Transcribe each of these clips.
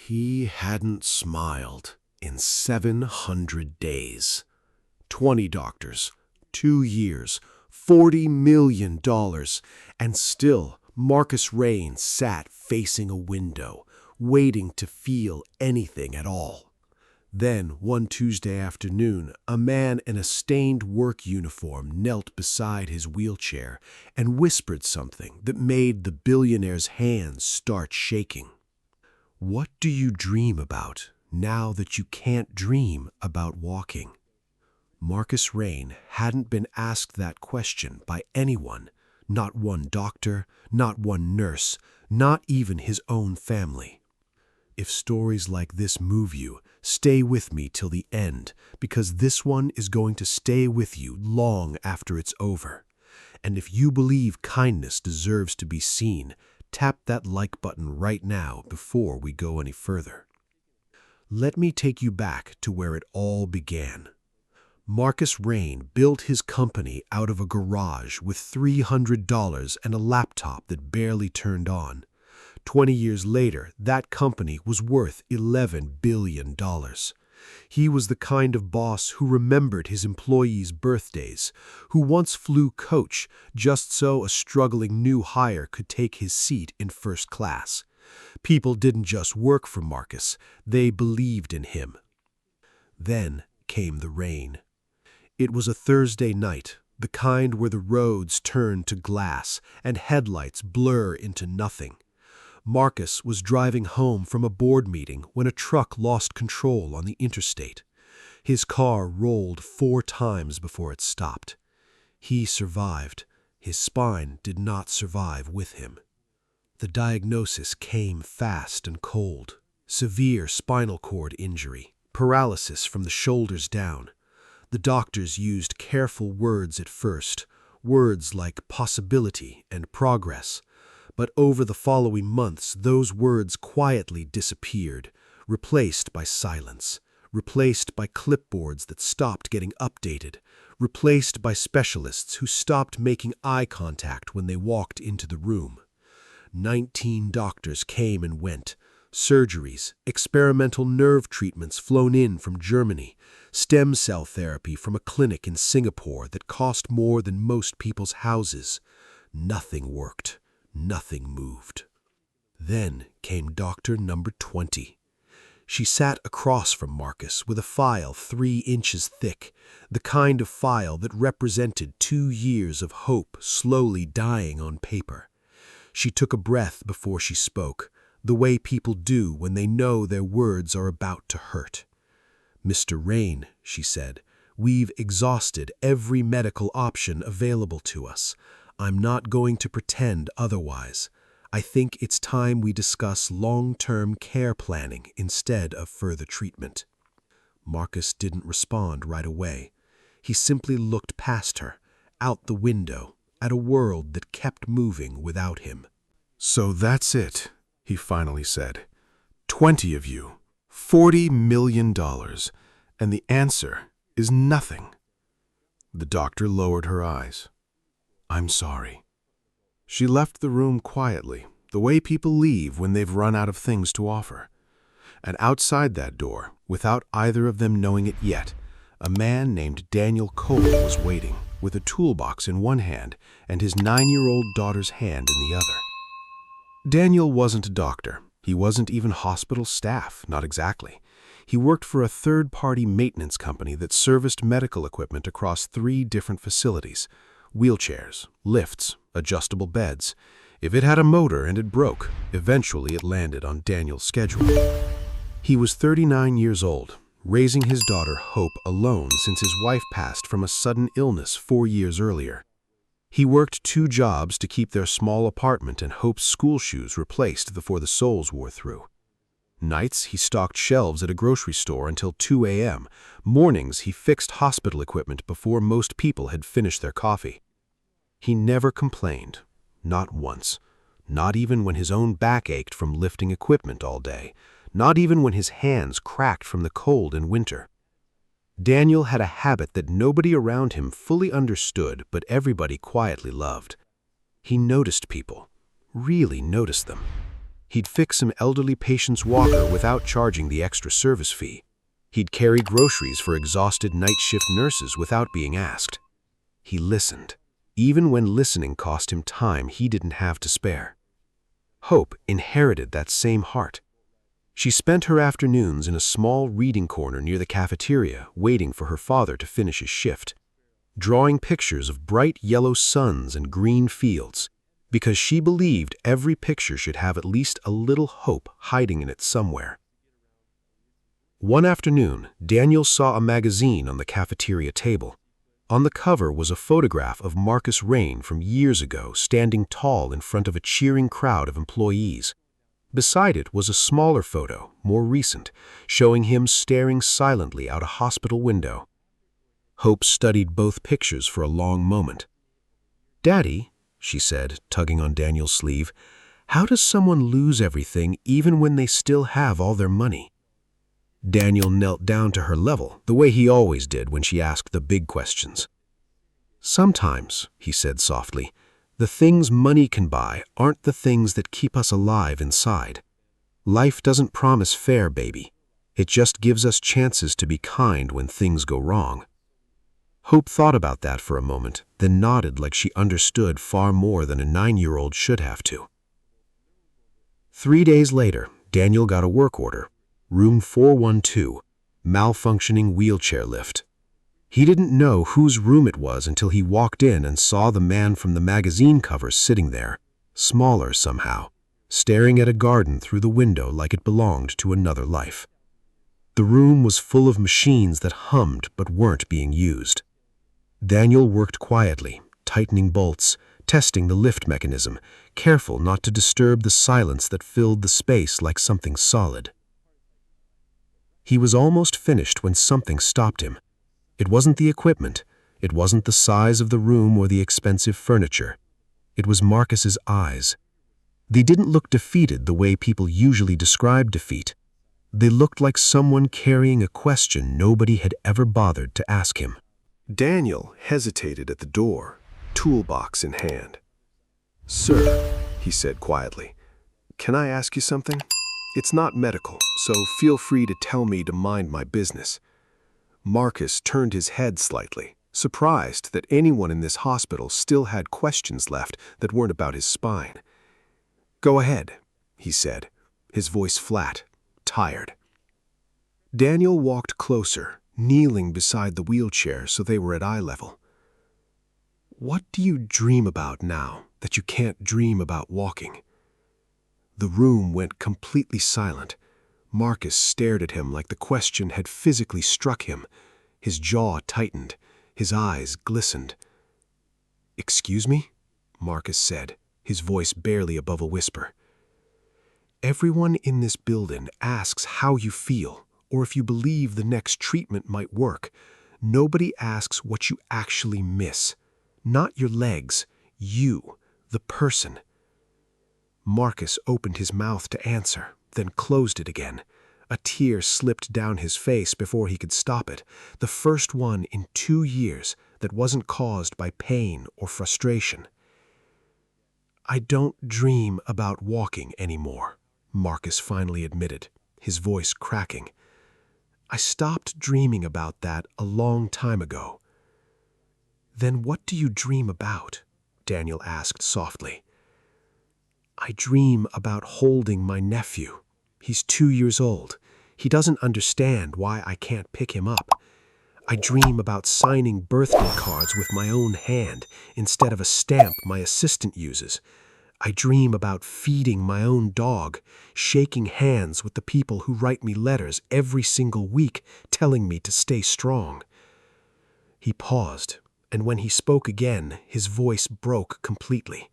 He hadn't smiled in 700 days. 20 doctors, 2 years, $40 million, and still Marcus Rain sat facing a window, waiting to feel anything at all. Then, one Tuesday afternoon, a man in a stained work uniform knelt beside his wheelchair and whispered something that made the billionaire's hands start shaking. "What do you dream about now that you can't dream about walking?" Marcus Rain hadn't been asked that question by anyone, not one doctor, not one nurse, not even his own family. If stories like this move you, stay with me till the end, because this one is going to stay with you long after it's over. And if you believe kindness deserves to be seen, tap that like button right now before we go any further. Let me take you back to where it all began. Marcus Rain built his company out of a garage with $300 and a laptop that barely turned on. 20 years later, that company was worth $11 billion. He was the kind of boss who remembered his employees' birthdays, who once flew coach just so a struggling new hire could take his seat in first class. People didn't just work for Marcus, they believed in him. Then came the rain. It was a Thursday night, the kind where the roads turn to glass and headlights blur into nothing. Marcus was driving home from a board meeting when a truck lost control on the interstate. His car rolled 4 times before it stopped. He survived. His spine did not survive with him. The diagnosis came fast and cold. Severe spinal cord injury, paralysis from the shoulders down. The doctors used careful words at first, words like possibility and progress. But over the following months, those words quietly disappeared, replaced by silence, replaced by clipboards that stopped getting updated, replaced by specialists who stopped making eye contact when they walked into the room. 19 doctors came and went. Surgeries, experimental nerve treatments flown in from Germany, stem cell therapy from a clinic in Singapore that cost more than most people's houses. Nothing worked. Nothing moved. Then came doctor number 20. She sat across from Marcus with a file 3 inches thick, the kind of file that represented 2 years of hope slowly dying on paper. She took a breath before she spoke, the way people do when they know their words are about to hurt. "Mr. Rain," she said, "we've exhausted every medical option available to us. I'm not going to pretend otherwise. I think it's time we discuss long-term care planning instead of further treatment." Marcus didn't respond right away. He simply looked past her, out the window, at a world that kept moving without him. "So that's it," he finally said. 20 of you, $40 million, and the answer is nothing." The doctor lowered her eyes. "I'm sorry." She left the room quietly, the way people leave when they've run out of things to offer. And outside that door, without either of them knowing it yet, a man named Daniel Cole was waiting, with a toolbox in one hand and his 9-year-old daughter's hand in the other. Daniel wasn't a doctor. He wasn't even hospital staff, not exactly. He worked for a third-party maintenance company that serviced medical equipment across 3 different facilities: wheelchairs, lifts, adjustable beds. If it had a motor and it broke, eventually it landed on Daniel's schedule. He was 39 years old, raising his daughter Hope alone since his wife passed from a sudden illness 4 years earlier. He worked 2 jobs to keep their small apartment and Hope's school shoes replaced before the soles wore through. Nights, he stocked shelves at a grocery store until 2 a.m. Mornings, he fixed hospital equipment before most people had finished their coffee. He never complained, not once, not even when his own back ached from lifting equipment all day, not even when his hands cracked from the cold in winter. Daniel had a habit that nobody around him fully understood, but everybody quietly loved. He noticed people, really noticed them. He'd fix some elderly patient's walker without charging the extra service fee. He'd carry groceries for exhausted night shift nurses without being asked. He listened, even when listening cost him time he didn't have to spare. Hope inherited that same heart. She spent her afternoons in a small reading corner near the cafeteria, waiting for her father to finish his shift, drawing pictures of bright yellow suns and green fields, because she believed every picture should have at least a little hope hiding in it somewhere. One afternoon, Daniel saw a magazine on the cafeteria table. On the cover was a photograph of Marcus Rain from years ago standing tall in front of a cheering crowd of employees. Beside it was a smaller photo, more recent, showing him staring silently out a hospital window. Hope studied both pictures for a long moment. "Daddy," she said, tugging on Daniel's sleeve, "how does someone lose everything even when they still have all their money?" Daniel knelt down to her level, the way he always did when she asked the big questions. "Sometimes," he said softly, "the things money can buy aren't the things that keep us alive inside. Life doesn't promise fair, baby. It just gives us chances to be kind when things go wrong." Hope thought about that for a moment, then nodded like she understood far more than a 9-year-old should have to. 3 days later, Daniel got a work order. Room 412, malfunctioning wheelchair lift. He didn't know whose room it was until he walked in and saw the man from the magazine cover sitting there, smaller somehow, staring at a garden through the window like it belonged to another life. The room was full of machines that hummed but weren't being used. Daniel worked quietly, tightening bolts, testing the lift mechanism, careful not to disturb the silence that filled the space like something solid. He was almost finished when something stopped him. It wasn't the equipment. It wasn't the size of the room or the expensive furniture. It was Marcus's eyes. They didn't look defeated the way people usually describe defeat. They looked like someone carrying a question nobody had ever bothered to ask him. Daniel hesitated at the door, toolbox in hand. "Sir," he said quietly, "can I ask you something? It's not medical, so feel free to tell me to mind my business." Marcus turned his head slightly, surprised that anyone in this hospital still had questions left that weren't about his spine. "Go ahead," he said, his voice flat, tired. Daniel walked closer, kneeling beside the wheelchair so they were at eye level. "What do you dream about now that you can't dream about walking?" The room went completely silent. Marcus stared at him like the question had physically struck him. His jaw tightened. His eyes glistened. "Excuse me?" Marcus said, his voice barely above a whisper. "Everyone in this building asks how you feel, or if you believe the next treatment might work. Nobody asks what you actually miss. Not your legs. You, the person." Marcus opened his mouth to answer, then closed it again. A tear slipped down his face before he could stop it, the first one in 2 years that wasn't caused by pain or frustration. "I don't dream about walking anymore," Marcus finally admitted, his voice cracking. "I stopped dreaming about that a long time ago." "Then what do you dream about?" Daniel asked softly. "I dream about holding my nephew. He's 2 years old. He doesn't understand why I can't pick him up. I dream about signing birthday cards with my own hand instead of a stamp my assistant uses. I dream about feeding my own dog, shaking hands with the people who write me letters every single week telling me to stay strong." He paused, and when he spoke again, his voice broke completely.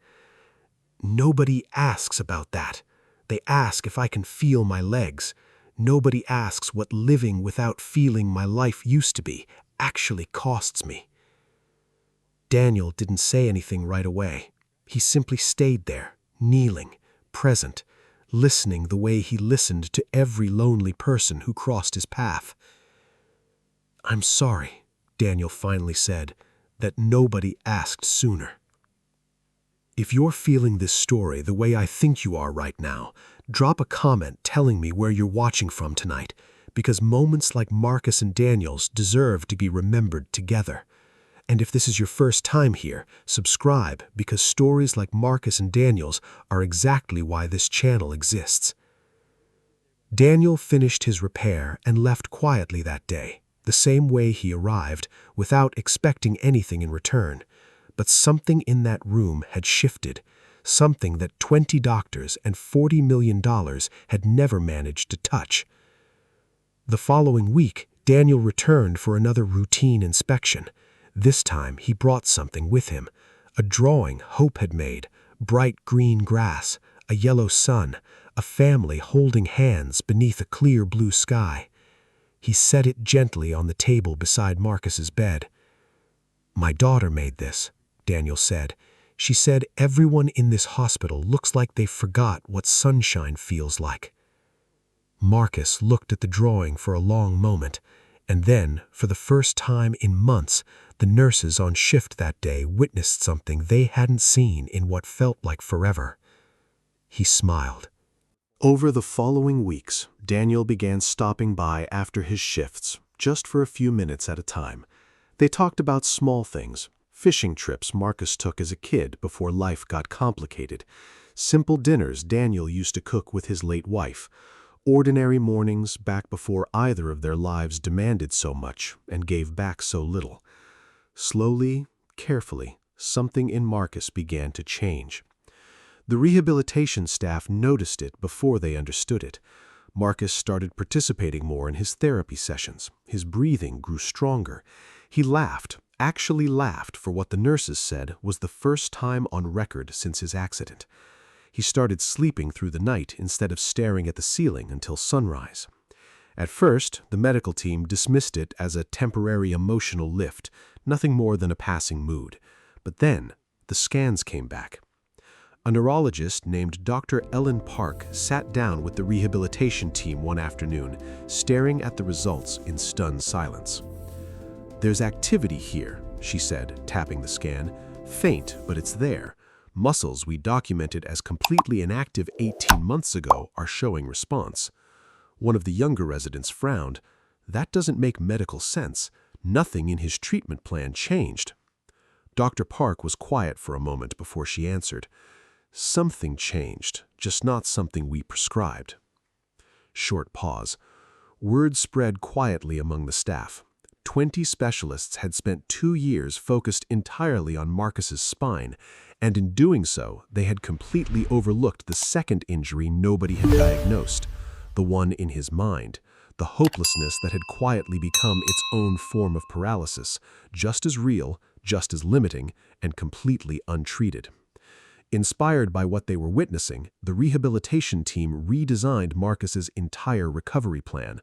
"Nobody asks about that. They ask if I can feel my legs. Nobody asks what living without feeling my life used to be actually costs me." Daniel didn't say anything right away. He simply stayed there, kneeling, present, listening the way he listened to every lonely person who crossed his path. "I'm sorry," Daniel finally said, "that nobody asked sooner. If you're feeling this story the way I think you are right now, Drop a comment telling me where you're watching from tonight, because moments like Marcus and Daniel's deserve to be remembered together. And if this is your first time here, subscribe, because stories like Marcus and Daniel's are exactly why this channel exists. Daniel finished his repair and left quietly that day, the same way he arrived, without expecting anything in return. But something in that room had shifted, something that 20 doctors and $40 million had never managed to touch. The following week, Daniel returned for another routine inspection. This time, he brought something with him, a drawing Hope had made, bright green grass, a yellow sun, a family holding hands beneath a clear blue sky. He set it gently on the table beside Marcus's bed. "My daughter made this," Daniel said. "She said everyone in this hospital looks like they forgot what sunshine feels like." Marcus looked at the drawing for a long moment, and then, for the first time in months, the nurses on shift that day witnessed something they hadn't seen in what felt like forever. He smiled. Over the following weeks, Daniel began stopping by after his shifts, just for a few minutes at a time. They talked about small things, fishing trips Marcus took as a kid before life got complicated, simple dinners Daniel used to cook with his late wife, ordinary mornings back before either of their lives demanded so much and gave back so little. Slowly, carefully, something in Marcus began to change. The rehabilitation staff noticed it before they understood it. Marcus started participating more in his therapy sessions. His breathing grew stronger. He laughed, actually laughed, for what the nurses said was the first time on record since his accident. He started sleeping through the night instead of staring at the ceiling until sunrise. At first, the medical team dismissed it as a temporary emotional lift, nothing more than a passing mood. But then, the scans came back. A neurologist named Dr. Ellen Park sat down with the rehabilitation team one afternoon, staring at the results in stunned silence. "There's activity here," she said, tapping the scan. "Faint, but it's there. Muscles we documented as completely inactive 18 months ago are showing response." One of the younger residents frowned. "That doesn't make medical sense. Nothing in his treatment plan changed." Dr. Park was quiet for a moment before she answered. "Something changed, just not something we prescribed." Short pause. Word spread quietly among the staff. 20 specialists had spent 2 years focused entirely on Marcus's spine, and in doing so, they had completely overlooked the second injury nobody had diagnosed, the one in his mind, the hopelessness that had quietly become its own form of paralysis, just as real, just as limiting, and completely untreated. Inspired by what they were witnessing, the rehabilitation team redesigned Marcus's entire recovery plan.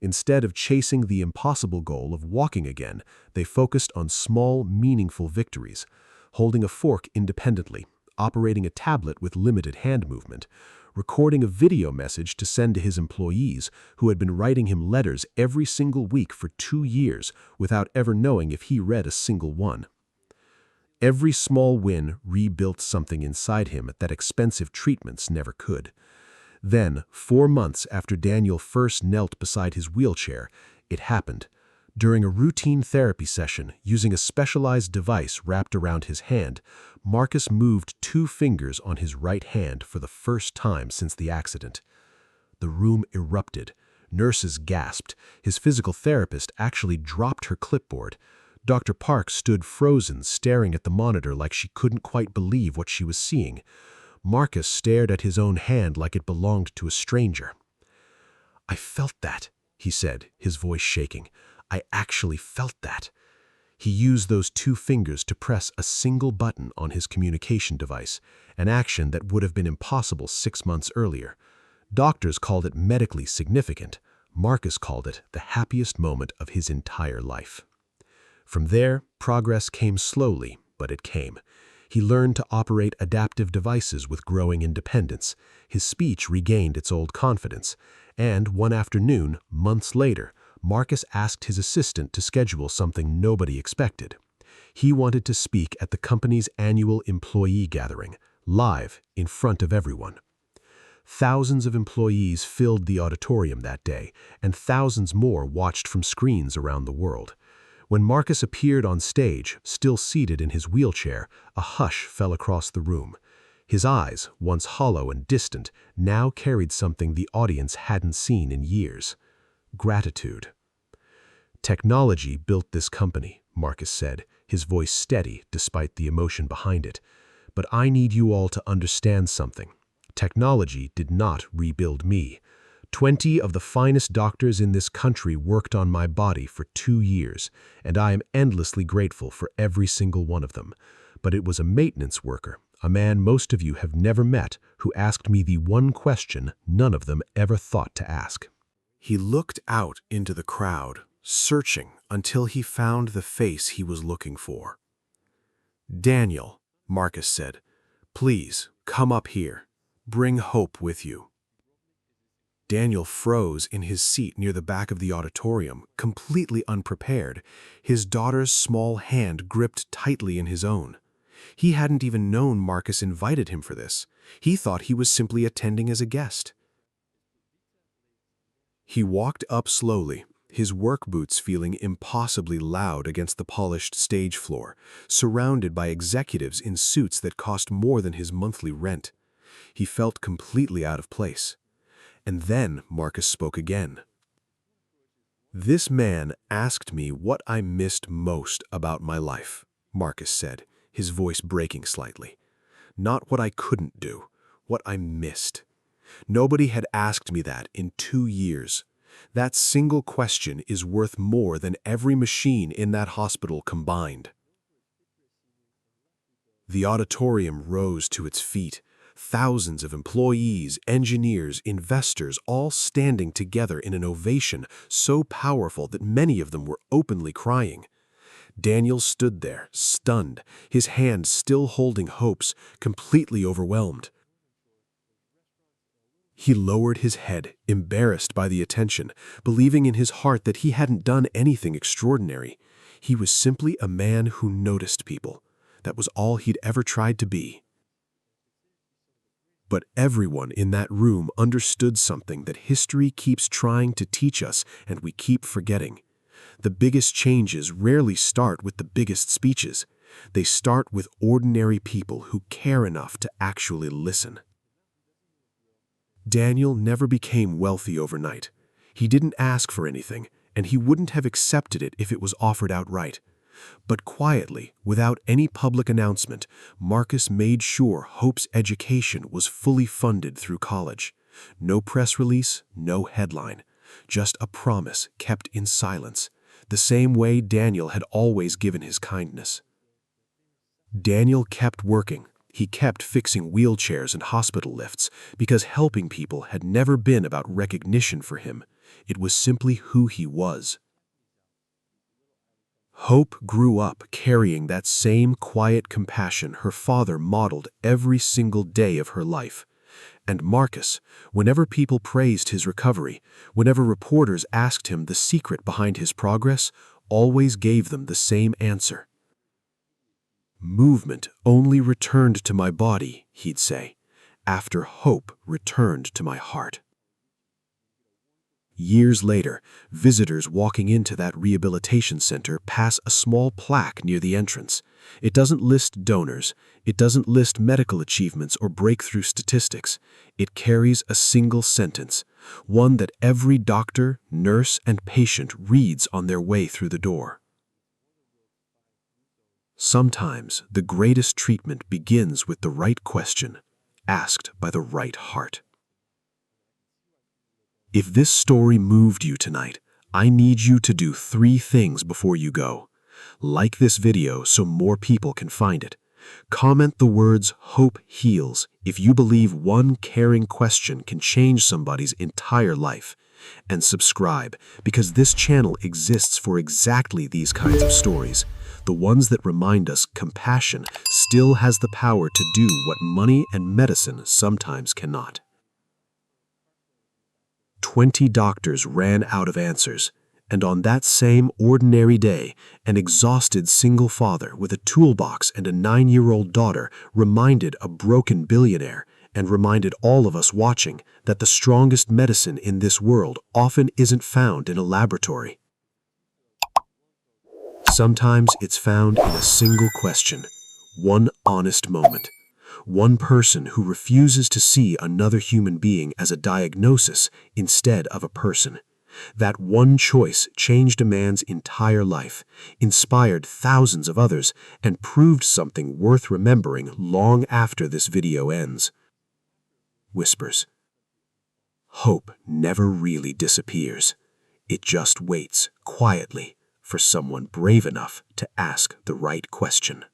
Instead of chasing the impossible goal of walking again, they focused on small, meaningful victories, holding a fork independently, operating a tablet with limited hand movement, recording a video message to send to his employees who had been writing him letters every single week for 2 years without ever knowing if he read a single one. Every small win rebuilt something inside him that expensive treatments never could. Then, 4 months after Daniel first knelt beside his wheelchair, it happened. During a routine therapy session, using a specialized device wrapped around his hand, Marcus moved 2 fingers on his right hand for the first time since the accident. The room erupted. Nurses gasped. His physical therapist actually dropped her clipboard. Dr. Park stood frozen, staring at the monitor like she couldn't quite believe what she was seeing. Marcus stared at his own hand like it belonged to a stranger. "I felt that," he said, his voice shaking. "I actually felt that." He used those 2 fingers to press a single button on his communication device, an action that would have been impossible 6 months earlier. Doctors called it medically significant. Marcus called it the happiest moment of his entire life. From there, progress came slowly, but it came. He learned to operate adaptive devices with growing independence. His speech regained its old confidence. And one afternoon, months later, Marcus asked his assistant to schedule something nobody expected. He wanted to speak at the company's annual employee gathering, live, in front of everyone. Thousands of employees filled the auditorium that day, and thousands more watched from screens around the world. When Marcus appeared on stage, still seated in his wheelchair, a hush fell across the room. His eyes, once hollow and distant, now carried something the audience hadn't seen in years: gratitude. "Technology built this company," Marcus said, his voice steady despite the emotion behind it. "But I need you all to understand something. Technology did not rebuild me. 20 of the finest doctors in this country worked on my body for 2 years, and I am endlessly grateful for every single one of them. But it was a maintenance worker, a man most of you have never met, who asked me the one question none of them ever thought to ask." He looked out into the crowd, searching until he found the face he was looking for. "Daniel," Marcus said, "please come up here. Bring hope with you." Daniel froze in his seat near the back of the auditorium, completely unprepared, his daughter's small hand gripped tightly in his own. He hadn't even known Marcus invited him for this. He thought he was simply attending as a guest. He walked up slowly, his work boots feeling impossibly loud against the polished stage floor, surrounded by executives in suits that cost more than his monthly rent. He felt completely out of place. And then Marcus spoke again. "This man asked me what I missed most about my life," Marcus said, his voice breaking slightly. "Not what I couldn't do, what I missed. Nobody had asked me that in 2 years. That single question is worth more than every machine in that hospital combined." The auditorium rose to its feet. Thousands of employees, engineers, investors, all standing together in an ovation so powerful that many of them were openly crying. Daniel stood there, stunned, his hand still holding hopes, completely overwhelmed. He lowered his head, embarrassed by the attention, believing in his heart that he hadn't done anything extraordinary. He was simply a man who noticed people. That was all he'd ever tried to be. But everyone in that room understood something that history keeps trying to teach us and we keep forgetting. The biggest changes rarely start with the biggest speeches. They start with ordinary people who care enough to actually listen. Daniel never became wealthy overnight. He didn't ask for anything, and he wouldn't have accepted it if it was offered outright. But quietly, without any public announcement, Marcus made sure Hope's education was fully funded through college. No press release, no headline. Just a promise kept in silence, the same way Daniel had always given his kindness. Daniel kept working. He kept fixing wheelchairs and hospital lifts because helping people had never been about recognition for him. It was simply who he was. Hope grew up carrying that same quiet compassion her father modeled every single day of her life. And Marcus, whenever people praised his recovery, whenever reporters asked him the secret behind his progress, always gave them the same answer. "Movement only returned to my body," he'd say, "after hope returned to my heart." Years later, visitors walking into that rehabilitation center pass a small plaque near the entrance. It doesn't list donors. It doesn't list medical achievements or breakthrough statistics. It carries a single sentence, one that every doctor, nurse, and patient reads on their way through the door. Sometimes the greatest treatment begins with the right question, asked by the right heart. If this story moved you tonight, I need you to do 3 things before you go. Like this video so more people can find it. Comment the words "Hope Heals" if you believe one caring question can change somebody's entire life. And subscribe, because this channel exists for exactly these kinds of stories. The ones that remind us compassion still has the power to do what money and medicine sometimes cannot. 20 doctors ran out of answers, and on that same ordinary day, an exhausted single father with a toolbox and a 9-year-old daughter reminded a broken billionaire, and reminded all of us watching that the strongest medicine in this world often isn't found in a laboratory. Sometimes it's found in a single question, one honest moment, one person who refuses to see another human being as a diagnosis instead of a person. That one choice changed a man's entire life, inspired thousands of others, and proved something worth remembering long after this video ends. Whispers. Hope never really disappears. It just waits quietly for someone brave enough to ask the right question.